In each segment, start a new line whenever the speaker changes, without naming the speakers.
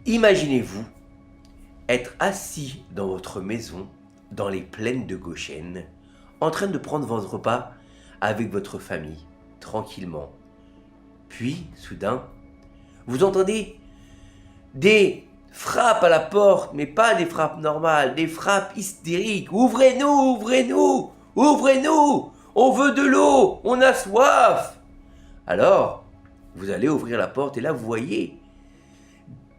Imaginez-vous être assis dans votre maison, dans les plaines de Goshen, en train de prendre votre repas avec votre famille, tranquillement. Puis, soudain, vous entendez des frappes à la porte, mais pas des frappes normales, des frappes hystériques. Ouvrez-nous, ouvrez-nous, ouvrez-nous, on veut de l'eau, on a soif. Alors, vous allez ouvrir la porte et là, vous voyez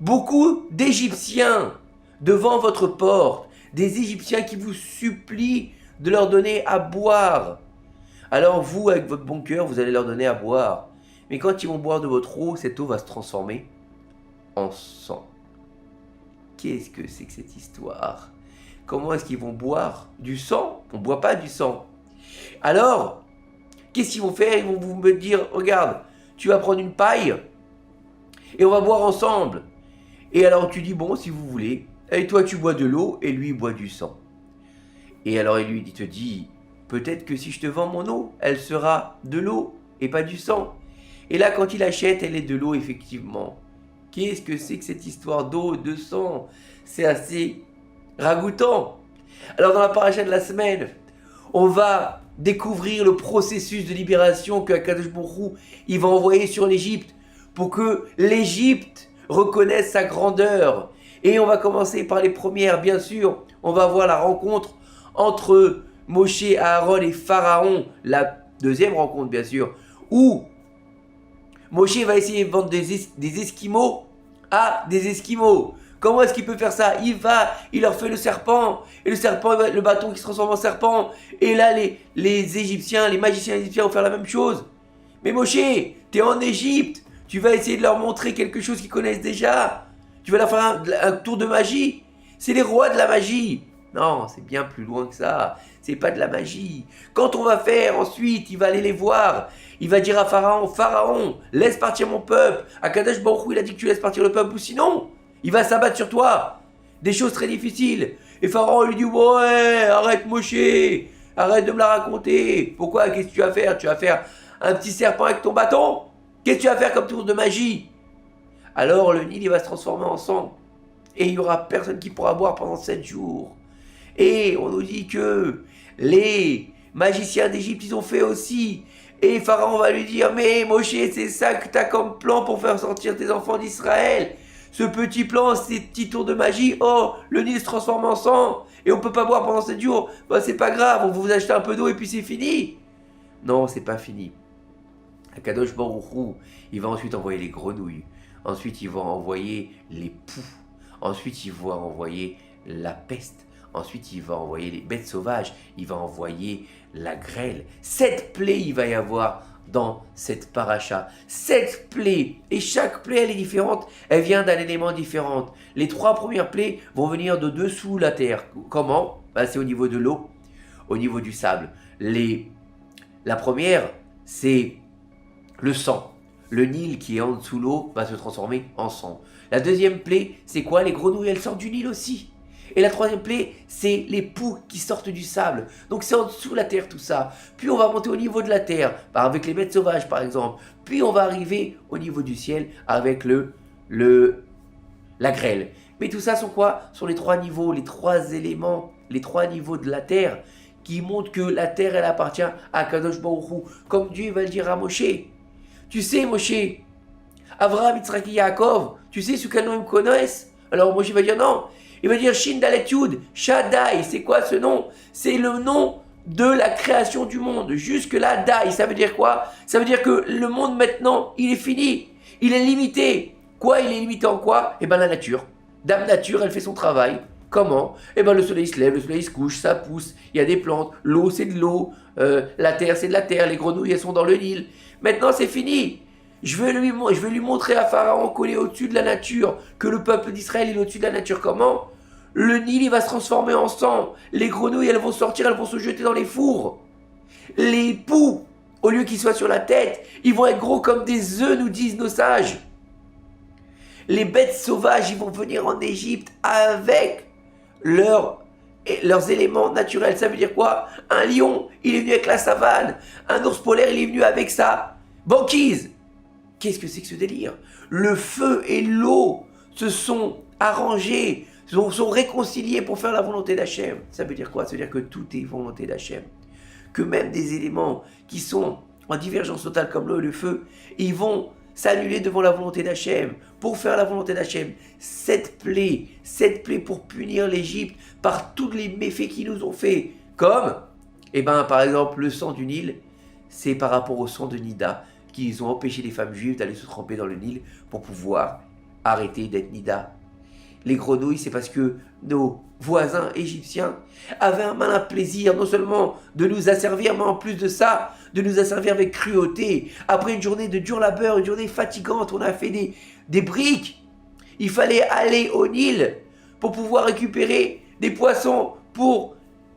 beaucoup d'Égyptiens devant votre porte, des Égyptiens qui vous supplient de leur donner à boire. Alors vous, avec votre bon cœur, vous allez leur donner à boire. Mais quand ils vont boire de votre eau, cette eau va se transformer en sang. Qu'est-ce que c'est que cette histoire? Comment est-ce qu'ils vont boire du sang? On ne boit pas du sang. Alors, qu'est-ce qu'ils vont faire? Ils vont vous me dire, regarde, tu vas prendre une paille et on va boire ensemble. Et alors tu dis, bon, si vous voulez, et toi tu bois de l'eau et lui il boit du sang. Et alors il te dit, peut-être que si je te vends mon eau, elle sera de l'eau et pas du sang. Et là quand il achète, elle est de l'eau effectivement. Qu'est-ce que c'est que cette histoire d'eau, de sang? C'est assez ragoûtant. Alors dans la paracha de la semaine, on va découvrir le processus de libération que Akadosh Baruch Hu, il va envoyer sur l'Égypte pour que l'Égypte reconnaisse sa grandeur. Et on va commencer par les premières, bien sûr. On va voir la rencontre entre Moshe, Aaron et Pharaon. La deuxième rencontre, bien sûr, où Moshe va essayer de vendre des esquimaux à des esquimaux. Comment est-ce qu'il peut faire ça? Il leur fait le serpent, et le serpent, le bâton qui se transforme en serpent. Et là, les Égyptiens, les magiciens égyptiens vont faire la même chose. Mais Moshe, t'es en Égypte, tu vas essayer de leur montrer quelque chose qu'ils connaissent déjà. Tu vas leur faire un tour de magie. C'est les rois de la magie. Non, c'est bien plus loin que ça. C'est pas de la magie. Quand on va faire ensuite, il va aller les voir. Il va dire à Pharaon, Pharaon, laisse partir mon peuple. Akadosh Baruch Hu, il a dit que tu laisses partir le peuple, ou sinon, il va s'abattre sur toi. Des choses très difficiles. Et Pharaon lui dit, ouais, arrête Moshe, arrête de me la raconter. Pourquoi? Qu'est-ce que tu vas faire? Tu vas faire un petit serpent avec ton bâton? Qu'est-ce que tu vas faire comme tour de magie? Alors le Nil il va se transformer en sang. Et il n'y aura personne qui pourra boire pendant 7 jours. Et on nous dit que les magiciens d'Égypte, ils ont fait aussi. Et Pharaon va lui dire, mais Moshe, c'est ça que tu as comme plan pour faire sortir tes enfants d'Israël. Ce petit plan, ces petits tours de magie, oh, le Nil se transforme en sang. Et on ne peut pas boire pendant 7 jours. Bah, c'est pas grave, on va vous acheter un peu d'eau et puis c'est fini. Non, c'est pas fini. Akadosh Baruch Hu, il va ensuite envoyer les grenouilles. Ensuite, il va envoyer les poux. Ensuite, il va envoyer la peste. Ensuite, il va envoyer les bêtes sauvages. Il va envoyer la grêle. 7 plaies, il va y avoir dans cette paracha. 7 plaies. Et chaque plaie, elle est différente. Elle vient d'un élément différent. Les 3 premières plaies vont venir de dessous la terre. Comment? C'est au niveau de l'eau, au niveau du sable. La première, c'est le sang. Le Nil qui est en dessous l'eau va se transformer en sang. La deuxième plaie, c'est quoi? Les grenouilles, elles sortent du Nil aussi. Et la troisième plaie, c'est les poux qui sortent du sable. Donc c'est en dessous de la terre tout ça. Puis on va monter au niveau de la terre, avec les bêtes sauvages par exemple. Puis on va arriver au niveau du ciel avec la grêle. Mais tout ça sont quoi? Sont les 3 niveaux, les 3 éléments, les 3 niveaux de la terre qui montrent que la terre, elle appartient à Kadosh Baruch Hu. Comme Dieu va le dire à Moshe. Tu sais, Moshe, Avraham, Yitzhak et Yaakov, tu sais sous quel nom ils me connaissent? Alors Moshe va dire non. Il va dire Shin Dalet Yud, Shaddai. C'est quoi ce nom? C'est le nom de la création du monde. Jusque-là, Dai, ça veut dire quoi? Ça veut dire que le monde maintenant, il est fini. Il est limité. Quoi? Il est limité en quoi? Eh bien la nature. Dame Nature, elle fait son travail. Comment? Eh bien le soleil se lève, le soleil se couche, ça pousse. Il y a des plantes. L'eau, c'est de l'eau. La terre, c'est de la terre. Les grenouilles, elles sont dans le Nil. Maintenant, c'est fini. Je vais lui montrer à Pharaon qu'on est au-dessus de la nature, que le peuple d'Israël est au-dessus de la nature. Comment? Le Nil, il va se transformer en sang. Les grenouilles, elles vont sortir, elles vont se jeter dans les fours. Les poux, au lieu qu'ils soient sur la tête, ils vont être gros comme des œufs, nous disent nos sages. Les bêtes sauvages, ils vont venir en Égypte avec leurs éléments naturels. Ça veut dire quoi? Un lion, il est venu avec la savane. Un ours polaire, il est venu avec sa banquise. Qu'est-ce que c'est que ce délire? Le feu et l'eau se sont arrangés, sont réconciliés pour faire la volonté d'Hachem. Ça veut dire quoi? Ça veut dire que tout est volonté d'Hachem. Que même des éléments qui sont en divergence totale comme l'eau et le feu, ils vont s'annuler devant la volonté d'Hachem, pour faire la volonté d'Hachem. Cette plaie pour punir l'Égypte par tous les méfaits qu'ils nous ont fait. Comme, par exemple, le sang du Nil, c'est par rapport au sang de Nida, qu'ils ont empêché les femmes juives d'aller se tremper dans le Nil pour pouvoir arrêter d'être Nida. Les grenouilles, c'est parce que nos voisins égyptiens avaient un malin plaisir, non seulement de nous asservir, mais en plus de ça, de nous asservir avec cruauté. Après une journée de dur labeur, une journée fatigante, on a fait des briques. Il fallait aller au Nil pour pouvoir récupérer des poissons pour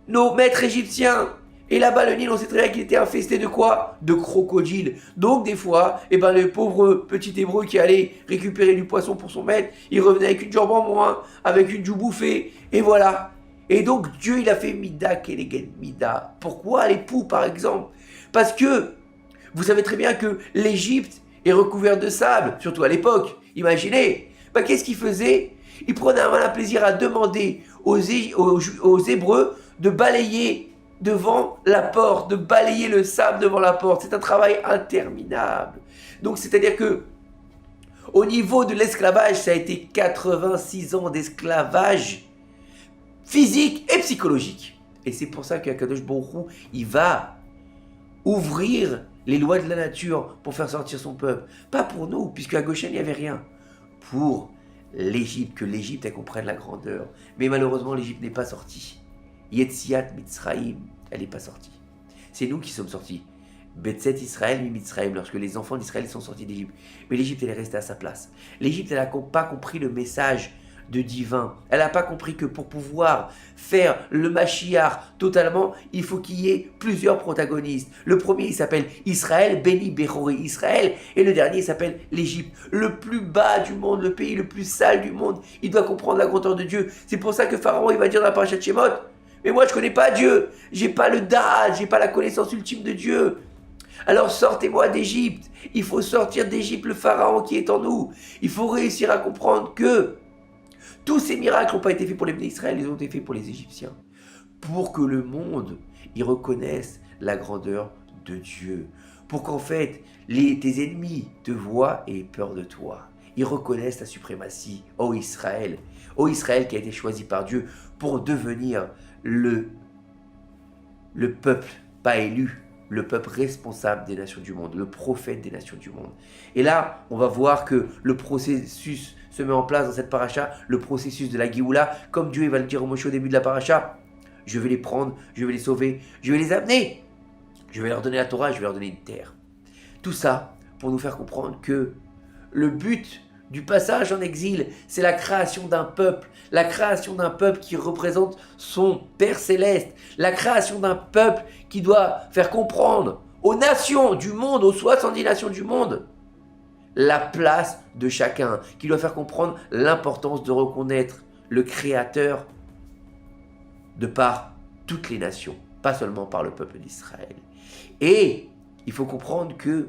nos maîtres égyptiens. Et là-bas, le Nil, on sait très bien qu'il était infesté de quoi? De crocodiles. Donc, des fois, le pauvre petit hébreu qui allait récupérer du poisson pour son maître, il revenait avec une jambe en moins, avec une joue bouffée, et voilà. Et donc, Dieu, il a fait Mida Keneged Mida. Pourquoi les poux, par exemple? Parce que, vous savez très bien que l'Égypte est recouverte de sable, surtout à l'époque. Imaginez, qu'est-ce qu'il faisait? Il prenait un malin plaisir à demander aux Hébreux de balayer devant la porte, de balayer le sable devant la porte. C'est un travail interminable. Donc, c'est-à-dire que au niveau de l'esclavage, ça a été 86 ans d'esclavage physique et psychologique. Et c'est pour ça qu'Akadosh Baruch Hu, il va ouvrir les lois de la nature pour faire sortir son peuple. Pas pour nous, puisque à Goshen, il n'y avait rien. Pour l'Égypte, que l'Égypte, elle comprenne la grandeur. Mais malheureusement, l'Égypte n'est pas sortie. Yetziat Mitzraïm, elle n'est pas sortie. C'est nous qui sommes sortis. Betzet Israël, Mitzraïm, lorsque les enfants d'Israël sont sortis d'Égypte. Mais l'Égypte, elle est restée à sa place. L'Égypte, elle n'a pas compris le message de divin. Elle n'a pas compris que pour pouvoir faire le Mashiach totalement, il faut qu'il y ait plusieurs protagonistes. Le premier, il s'appelle Israël, Béni Bechoré Israël, et le dernier, il s'appelle l'Égypte. Le plus bas du monde, le pays le plus sale du monde, il doit comprendre la grandeur de Dieu. C'est pour ça que Pharaon, il va dire dans la parasha de Shemot, mais moi, je ne connais pas Dieu. J'ai pas le da'at, j'ai pas la connaissance ultime de Dieu. Alors sortez-moi d'Égypte. Il faut sortir d'Égypte le Pharaon qui est en nous. Il faut réussir à comprendre que tous ces miracles n'ont pas été faits pour les Béné Israël, ils ont été faits pour les Égyptiens. Pour que le monde y reconnaisse la grandeur de Dieu. Pour qu'en fait, tes ennemis te voient et aient peur de toi. Ils reconnaissent ta suprématie, ô Israël. Ô Israël qui a été choisi par Dieu pour devenir le peuple pas élu, le peuple responsable des nations du monde, le prophète des nations du monde. Et là, on va voir que le processus se met en place dans cette paracha, le processus de la Géoula, comme Dieu il va le dire au Moshe au début de la paracha. Je vais les prendre, je vais les sauver, je vais les amener. Je vais leur donner la Torah, je vais leur donner une terre. Tout ça pour nous faire comprendre que le but du passage en exil, c'est la création d'un peuple. La création d'un peuple qui représente son Père Céleste. La création d'un peuple qui doit faire comprendre aux nations du monde, aux 70 nations du monde, la place de chacun. Qui doit faire comprendre l'importance de reconnaître le Créateur de par toutes les nations, pas seulement par le peuple d'Israël. Et il faut comprendre que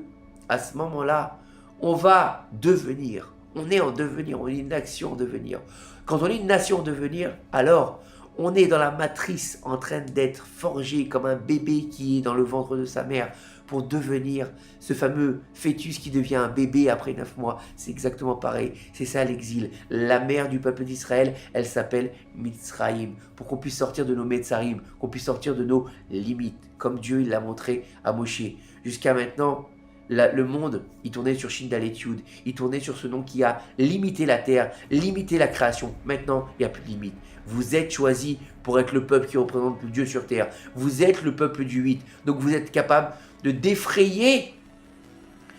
à ce moment-là, on va devenir. On est en devenir, on est une nation en devenir. Quand on est une nation en devenir, alors on est dans la matrice en train d'être forgé comme un bébé qui est dans le ventre de sa mère pour devenir ce fameux fœtus qui devient un bébé après 9 mois. C'est exactement pareil, c'est ça l'exil. La mère du peuple d'Israël, elle s'appelle Mitzraïm, pour qu'on puisse sortir de nos Metzarim, qu'on puisse sortir de nos limites, comme Dieu il l'a montré à Moshe. Jusqu'à maintenant, le monde, il tournait sur Shindal Etude, il tournait sur ce nom qui a limité la terre, limité la création. Maintenant, il n'y a plus de limite. Vous êtes choisis pour être le peuple qui représente Dieu sur terre. Vous êtes le peuple du 8. Donc vous êtes capable de défrayer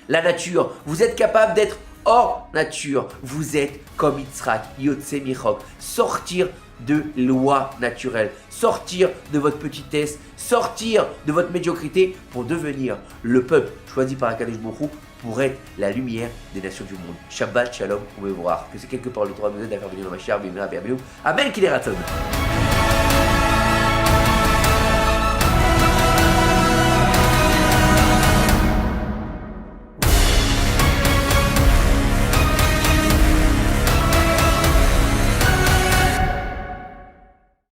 la nature. Vous êtes capable d'être hors nature. Vous êtes comme Yitzhak, Yotse Michok. Sortir de loi naturelle. Sortir de votre petitesse. Sortir de votre médiocrité pour devenir le peuple choisi par Akadosh Baruch Hu pour être la lumière des nations du monde. Shabbat Shalom, on veut voir que c'est quelque part le droit de nous aider à faire venir dans ma chère, Amen, qu'il est raton.